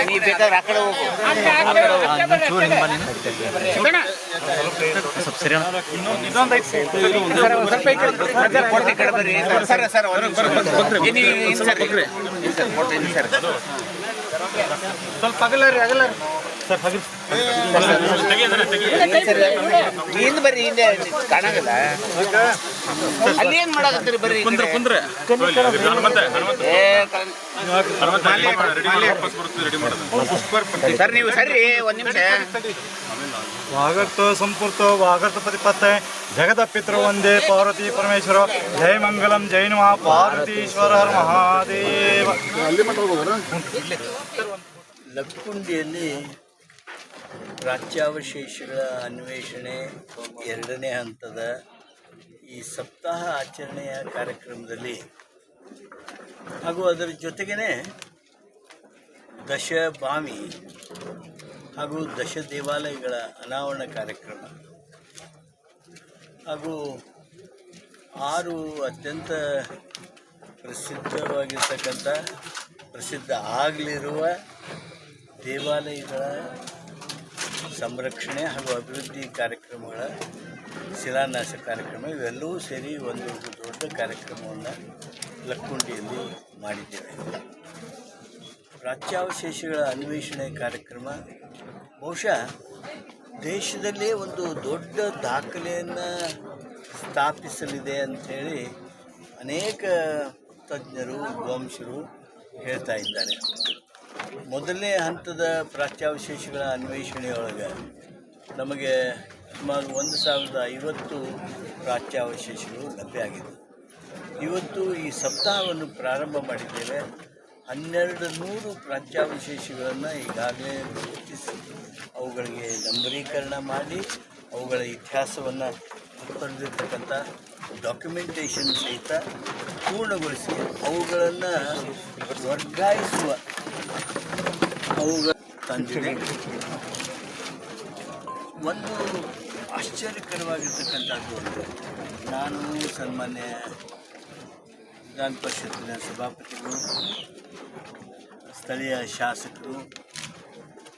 ನೀ ಬೇಕಾದ್ರೆ ಆ ಕಡೆ ಹೋಗು. ಸ್ವಲ್ಪ ಅಗಲರಿ ಹಿಂದೆ ಬರ್ರಿ, ಹಿಂದೆ ಕಾಣಾಗಲ್ಲ. ಅಲ್ಲಿ ಏನ್ ಮಾಡಕತ್ತೀರಿ? ಬರ್ರಿ ಸರ್, ನೀವು ಸರಿ ಒಂದ್ ನಿಮಿಷ. ವಾಗರ್ತ ಸಂಪೂರ್ತ ವಾಗರ್ತ ಪ್ರತಿಪತ್ತೆ ಜಗದ ಪಿತೃ ವಂದೇ ಪಾರ್ವತಿ ಪರಮೇಶ್ವರ. ಜಯ ಮಂಗಲಂ ಜೈ ನಮಃ ಪಾರ್ವತೀಶ್ವರ ಮಹಾದೇವ. ಲಕ್ಕುಂಡಿಯಲ್ಲಿ ಪ್ರಾಚ್ಯಾವಶೇಷಗಳ ಅನ್ವೇಷಣೆ 2ನೇ ಹಂತದ ಈ ಸಪ್ತಾಹ ಆಚರಣೆಯ ಕಾರ್ಯಕ್ರಮದಲ್ಲಿ ಹಾಗೂ ಅದರ ಜೊತೆಗೇ ದಶಭಾಮಿ ಹಾಗೂ ದಶ ದೇವಾಲಯಗಳ ಅನಾವರಣ ಕಾರ್ಯಕ್ರಮ ಹಾಗೂ 6 ಅತ್ಯಂತ ಪ್ರಸಿದ್ಧ ಆಗಲಿರುವ ದೇವಾಲಯಗಳ ಸಂರಕ್ಷಣೆ ಹಾಗೂ ಅಭಿವೃದ್ಧಿ ಕಾರ್ಯಕ್ರಮಗಳ ಶಿಲಾನ್ಯಾಸ ಕಾರ್ಯಕ್ರಮ ಇವೆಲ್ಲವೂ ಸೇರಿ ಒಂದು ದೊಡ್ಡ ಕಾರ್ಯಕ್ರಮವನ್ನು ಲಕ್ಕುಂಡಿಯಲ್ಲಿ ಮಾಡಿದ್ದೇವೆ. ಪ್ರಾಚ್ಯಾವಶೇಷಗಳ ಅನ್ವೇಷಣೆ ಕಾರ್ಯಕ್ರಮ ಬಹುಶಃ ದೇಶದಲ್ಲೇ ಒಂದು ದೊಡ್ಡ ದಾಖಲೆಯನ್ನು ಸ್ಥಾಪಿಸಲಿದೆ ಅಂಥೇಳಿ ಅನೇಕ ತಜ್ಞರು ವಿದ್ವಾಂಸರು ಹೇಳ್ತಾ ಇದ್ದಾರೆ. ಮೊದಲನೇ ಹಂತದ ಪ್ರಾಚ್ಯಾವಶೇಷಗಳ ಅನ್ವೇಷಣೆಯೊಳಗೆ ನಮಗೆ ಸುಮಾರು 1050 ಪ್ರಾಚ್ಯಾವಶೇಷಗಳು ಲಭ್ಯ ಆಗಿದೆ. ಇವತ್ತು ಈ ಸಪ್ತಾಹವನ್ನು ಪ್ರಾರಂಭ ಮಾಡಿದ್ದೇವೆ. 1200 ಪ್ರಾಚ್ಯಾವಶೇಷಗಳನ್ನು ಈಗಾಗಲೇ ಗುರುತಿಸಿ ಅವುಗಳಿಗೆ ನಂಬರೀಕರಣ ಮಾಡಿ ಅವುಗಳ ಇತಿಹಾಸವನ್ನು ಬರೆದಿರ್ತಕ್ಕಂಥ ಡಾಕ್ಯುಮೆಂಟೇಷನ್ ಸಹಿತ ಪೂರ್ಣಗೊಳಿಸಿ ಅವುಗಳನ್ನು ವರ್ಗಾಯಿಸುವ ಅವುಗಳ ತಂದಿದೆ. ಒಂದು ಆಶ್ಚರ್ಯಕರವಾಗಿರ್ತಕ್ಕಂಥದ್ದು ಅಂದರೆ ನಾನು ಸನ್ಮಾನ್ಯ ವಿಧಾನ ಪರಿಷತ್ತಿನ ಸಭಾಪತಿಗಳು, ಸ್ಥಳೀಯ ಶಾಸಕರು,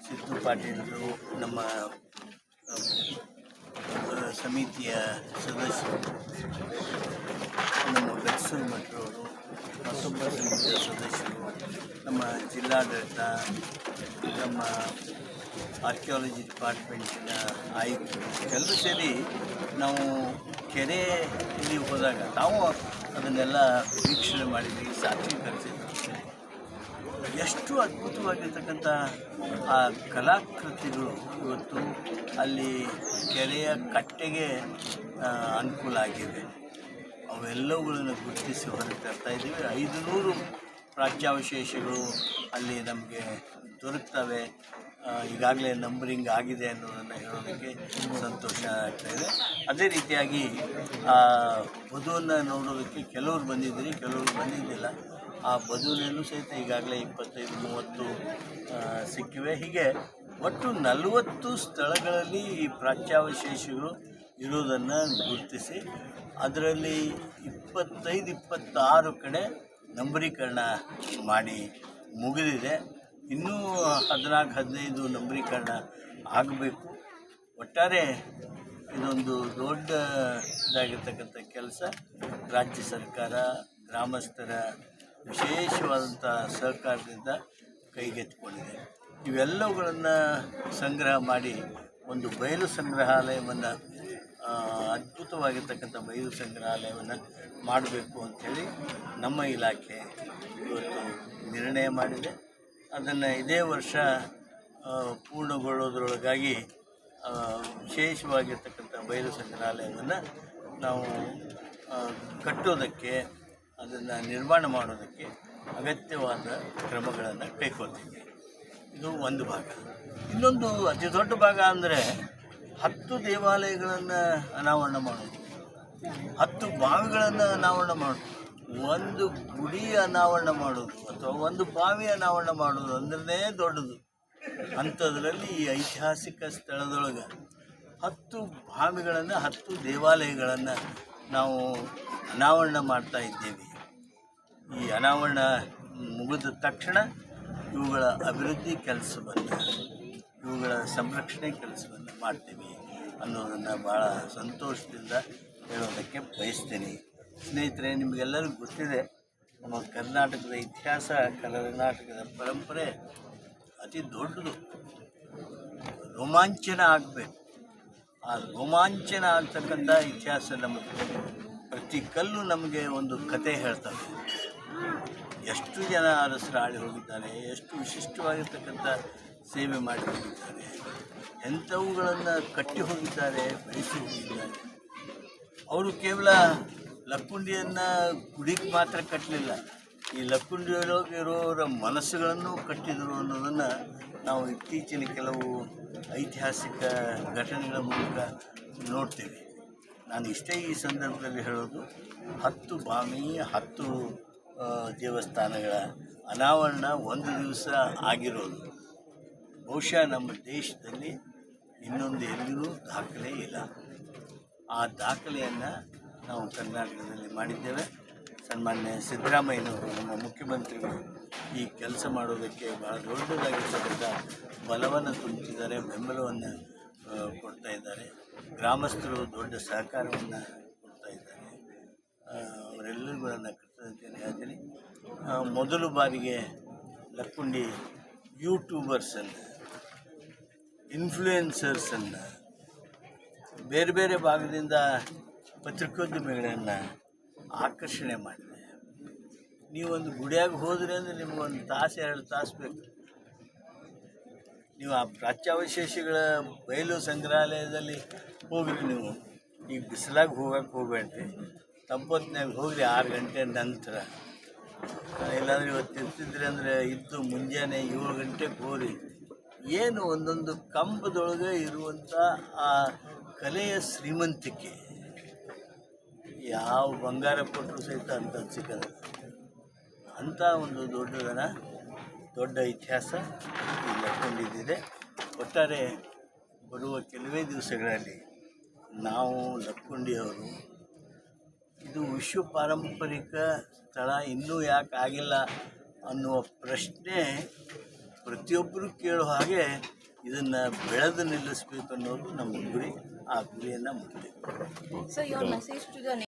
ಸಿದ್ದು ಪಾಟೀಲರು, ನಮ್ಮ ಸಮಿತಿಯ ಸದಸ್ಯರು, ನಮ್ಮ ಬೆಕ್ಸೂರು ಮಠರವರು, ಮತ್ತೊಬ್ಬ ಸಮಿತಿಯ ಸದಸ್ಯರು, ನಮ್ಮ ಜಿಲ್ಲಾಡಳಿತ, ನಮ್ಮ ಆರ್ಕಿಯಾಲಜಿ ಡಿಪಾರ್ಟ್ಮೆಂಟಿನ ಆಯುಕ್ತರು ಎಲ್ಲರೂ ಸೇರಿ ನಾವು ಕೆರೆಯಲ್ಲಿ ಹೋದಾಗ ನಾವು ಅದನ್ನೆಲ್ಲ ವೀಕ್ಷಣೆ ಮಾಡಿದ್ವಿ, ಸಾಕ್ಷೀಕರಿಸಿದ್ವಿ. ಎಷ್ಟು ಅದ್ಭುತವಾಗಿರ್ತಕ್ಕಂಥ ಆ ಕಲಾಕೃತಿಗಳು ಇವತ್ತು ಅಲ್ಲಿ ಕೆರೆಯ ಕಟ್ಟೆಗೆ ಅನುಕೂಲ ಆಗಿವೆ. ಅವೆಲ್ಲವುಗಳನ್ನು ಗುರುತಿಸಿ ಹೊರಗೆ ತರ್ತಾ ಇದ್ದೀವಿ. 500 ಪ್ರಾಚ್ಯಾವಶೇಷಗಳು ಅಲ್ಲಿ ನಮಗೆ ದೊರಕ್ತವೆ. ಈಗಾಗಲೇ ನಂಬರಿಂಗ್ ಆಗಿದೆ ಅನ್ನೋದನ್ನು ಹೇಳೋದಕ್ಕೆ ಸಂತೋಷ ಆಗ್ತಾಯಿದೆ. ಅದೇ ರೀತಿಯಾಗಿ ಬದುವನ್ನು ನೋಡೋದಕ್ಕೆ ಕೆಲವರು ಬಂದಿದ್ದೀರಿ, ಕೆಲವರು ಬಂದಿದ್ದಿಲ್ಲ. ಆ ಬದುವಿನಲ್ಲೂ ಸಹಿತ ಈಗಾಗಲೇ 25-30 ಸಿಕ್ಕಿವೆ. ಹೀಗೆ ಒಟ್ಟು 40 ಸ್ಥಳಗಳಲ್ಲಿ ಈ ಪ್ರಾಚ್ಯಾವಶೇಷಗಳು ಇರುವುದನ್ನು ಗುರುತಿಸಿ ಅದರಲ್ಲಿ 25-26 ಕಡೆ ನಂಬರೀಕರಣ ಮಾಡಿ ಮುಗಿದಿದೆ. ಇನ್ನೂ 14-15 ನಂಬರೀಕರಣ ಆಗಬೇಕು. ಒಟ್ಟಾರೆ ಇದೊಂದು ದೊಡ್ಡದಾಗಿರ್ತಕ್ಕಂಥ ಕೆಲಸ. ರಾಜ್ಯ ಸರ್ಕಾರ ಗ್ರಾಮಸ್ಥರ ವಿಶೇಷವಾದಂಥ ಸಹಕಾರದಿಂದ ಕೈಗೆತ್ತಿಕೊಂಡಿದೆ. ಇವೆಲ್ಲವುಗಳನ್ನು ಸಂಗ್ರಹ ಮಾಡಿ ಒಂದು ಬಯಲು ಸಂಗ್ರಹಾಲಯವನ್ನು, ಅದ್ಭುತವಾಗಿರ್ತಕ್ಕಂಥ ಬಯಲು ಸಂಗ್ರಹಾಲಯವನ್ನು ಮಾಡಬೇಕು ಅಂಥೇಳಿ ನಮ್ಮ ಇಲಾಖೆ ಇವತ್ತು ನಿರ್ಣಯ ಮಾಡಿದೆ. ಅದನ್ನು ಇದೇ ವರ್ಷ ಪೂರ್ಣಗೊಳ್ಳೋದ್ರೊಳಗಾಗಿ ವಿಶೇಷವಾಗಿರ್ತಕ್ಕಂಥ ಬಯಲು ಸಂಗ್ರಹಾಲಯವನ್ನು ನಾವು ಕಟ್ಟೋದಕ್ಕೆ, ಅದನ್ನು ನಿರ್ಮಾಣ ಮಾಡೋದಕ್ಕೆ ಅಗತ್ಯವಾದ ಕ್ರಮಗಳನ್ನು ಕೈಗೊಳ್ತೀವಿ. ಇದು ಒಂದು ಭಾಗ. ಇನ್ನೊಂದು ಅತಿ ದೊಡ್ಡ ಭಾಗ ಅಂದರೆ 10 ದೇವಾಲಯಗಳನ್ನು ಅನಾವರಣ ಮಾಡೋದು, 10 ಬಾವಿಗಳನ್ನು ಅನಾವರಣ ಮಾಡೋದು, ಒಂದು ಗುಡಿ ಅನಾವರಣ ಮಾಡೋದು ಅಥವಾ ಒಂದು ಬಾವಿ ಅನಾವರಣ ಮಾಡೋದು ಅಂದ್ರೆ ದೊಡ್ಡದು. ಅಂಥದ್ರಲ್ಲಿ ಈ ಐತಿಹಾಸಿಕ ಸ್ಥಳದೊಳಗೆ 10 ಬಾವಿಗಳನ್ನು, 10 ದೇವಾಲಯಗಳನ್ನು ನಾವು ಅನಾವರಣ ಮಾಡ್ತಾ ಇದ್ದೇವೆ. ಈ ಅನಾವರಣ ಮುಗಿದ ತಕ್ಷಣ ಇವುಗಳ ಅಭಿವೃದ್ಧಿ ಕೆಲಸವನ್ನು, ಇವುಗಳ ಸಂರಕ್ಷಣೆ ಕೆಲಸವನ್ನು ಮಾಡ್ತೀವಿ ಅನ್ನೋದನ್ನು ಭಾಳ ಸಂತೋಷದಿಂದ ಹೇಳೋದಕ್ಕೆ ಬಯಸ್ತೀನಿ. ಸ್ನೇಹಿತರೆ, ನಿಮಗೆಲ್ಲರಿಗೂ ಗೊತ್ತಿದೆ, ನಮ್ಮ ಕರ್ನಾಟಕದ ಇತಿಹಾಸ, ಕರ್ನಾಟಕದ ಪರಂಪರೆ ಅತಿ ದೊಡ್ಡದು. ರೋಮಾಂಚನ ಆಗಬೇಕು. ಆ ರೋಮಾಂಚನ ಆಗ್ತಕ್ಕಂಥ ಇತಿಹಾಸ ನಮ್ಮದು. ಪ್ರತಿ ಕಲ್ಲು ನಮಗೆ ಒಂದು ಕತೆ ಹೇಳ್ತವೆ. ಎಷ್ಟು ಜನ ಅರಸರು ಆಳಿ ಹೋಗಿದ್ದಾರೆ, ಎಷ್ಟು ವಿಶಿಷ್ಟವಾಗಿರ್ತಕ್ಕಂಥ ಸೇವೆ ಮಾಡಿ ಹೋಗಿದ್ದಾರೆ, ಎಂಥವುಗಳನ್ನು ಕಟ್ಟಿ ಹೋಗಿದ್ದಾರೆ, ಬೆಳೆಸಿ ಹೋಗಿದ್ದಾರೆ. ಅವರು ಕೇವಲ ಲಕ್ಕುಂಡಿಯನ್ನು ಗುಡಿಗೆ ಮಾತ್ರ ಕಟ್ಟಲಿಲ್ಲ, ಈ ಲಕ್ಕುಂಡಿಯೊಳಗಿರೋರ ಮನಸ್ಸುಗಳನ್ನು ಕಟ್ಟಿದರು ಅನ್ನೋದನ್ನು ನಾವು ಇತ್ತೀಚಿನ ಕೆಲವು ಐತಿಹಾಸಿಕ ಘಟನೆಗಳ ಮೂಲಕ ನೋಡ್ತೇವೆ. ನಾನು ಇಷ್ಟೇ ಈ ಸಂದರ್ಭದಲ್ಲಿ ಹೇಳೋದು, 10 ಬಾಮಿ 10 ದೇವಸ್ಥಾನಗಳ ಅನಾವರಣ ಒಂದು ದಿವಸ ಆಗಿರೋದು ಬಹುಶಃ ನಮ್ಮ ದೇಶದಲ್ಲಿ ಇನ್ನೊಂದು ಎಲ್ಲಿಯೂ ದಾಖಲೆ ಇಲ್ಲ. ಆ ದಾಖಲೆಯನ್ನು ನಾವು ಕರ್ನಾಟಕದಲ್ಲಿ ಮಾಡಿದ್ದೇವೆ. ಸನ್ಮಾನ್ಯ ಸಿದ್ದರಾಮಯ್ಯನವರು, ನಮ್ಮ ಮುಖ್ಯಮಂತ್ರಿಗಳು, ಈ ಕೆಲಸ ಮಾಡೋದಕ್ಕೆ ಭಾಳ ದೊಡ್ಡದಾಗಿರ್ತಕ್ಕಂಥ ಬಲವನ್ನು ತುಂಬಿದ್ದಾರೆ, ಬೆಂಬಲವನ್ನು ಕೊಡ್ತಾ ಇದ್ದಾರೆ. ಗ್ರಾಮಸ್ಥರು ದೊಡ್ಡ ಸಹಕಾರವನ್ನು ಕೊಡ್ತಾ ಇದ್ದಾರೆ. ಅವರೆಲ್ಲರಿಗೂ ನನ್ನ ಕೃತಜ್ಞತೆಯನ್ನು ಹೇಳ್ತೀನಿ. ಮೊದಲು ಬಾರಿಗೆ ಲಕ್ಕುಂಡಿ ಯೂಟ್ಯೂಬರ್ಸನ್ನು, ಇನ್ಫ್ಲೂಯೆನ್ಸರ್ಸನ್ನು, ಬೇರೆ ಬೇರೆ ಭಾಗದಿಂದ ಪತ್ರಿಕೋದ್ಯಮಿಗಳನ್ನು ಆಕರ್ಷಣೆ ಮಾಡಿದೆ. ನೀವೊಂದು ಗುಡಿಯಾಗ ಹೋದ್ರಿ ಅಂದರೆ ನಿಮಗೊಂದು ತಾಸು 2 ತಾಸು ಬೇಕು. ನೀವು ಆ ಪ್ರಾಚ್ಯಾವಶೇಷಗಳ ಬಯಲು ಸಂಗ್ರಹಾಲಯದಲ್ಲಿ ಹೋಗ್ರಿ. ನೀವು ಈಗ ಬಿಸಿಲಾಗಿ ಹೋಗಕ್ಕೆ ಹೋಗಬೇಡ್ರಿ, ತಂಪೊತ್ತಿನಾಗ ಹೋಗ್ರಿ 6 ಗಂಟೆ ನಂತರ. ಇಲ್ಲಾಂದ್ರೆ ಇವತ್ತು ಇರ್ತಿದ್ರಿ ಅಂದರೆ ಇದ್ದು ಮುಂಜಾನೆ 7 ಗಂಟೆಗೆ ಹೋಗ್ರಿ. ಏನು ಒಂದೊಂದು ಕಂಬದೊಳಗೆ ಇರುವಂಥ ಆ ಕಲೆಯ ಶ್ರೀಮಂತಿಕೆ ಯಾವ ಬಂಗಾರ ಕೊಟ್ಟರು ಸಹಿತ ಅಂಥದ್ದು ಸಿಕ್ಕಲ್ಲ. ಅಂಥ ಒಂದು ದೊಡ್ಡ ಇತಿಹಾಸ ಈ ಲಕ್ಕುಂಡಿದಿದೆ. ಒಟ್ಟಾರೆ ಬರುವ ಕೆಲವೇ ದಿವಸಗಳಲ್ಲಿ ನಾವು ಲಕ್ಕುಂಡಿಯವರು ಇದು ವಿಶ್ವ ಪಾರಂಪರಿಕ ಸ್ಥಳ ಇನ್ನೂ ಯಾಕೆ ಆಗಿಲ್ಲ ಅನ್ನುವ ಪ್ರಶ್ನೆ ಪ್ರತಿಯೊಬ್ಬರು ಕೇಳೋ ಹಾಗೆ ಇದನ್ನು ಬೆಳೆದು ನಿಲ್ಲಿಸಬೇಕು ಅನ್ನೋದು ನಮ್ಮ ಗುರಿ. ಆ ಗುರಿಯನ್ನು ಮುಟ್ಟಬೇಕು.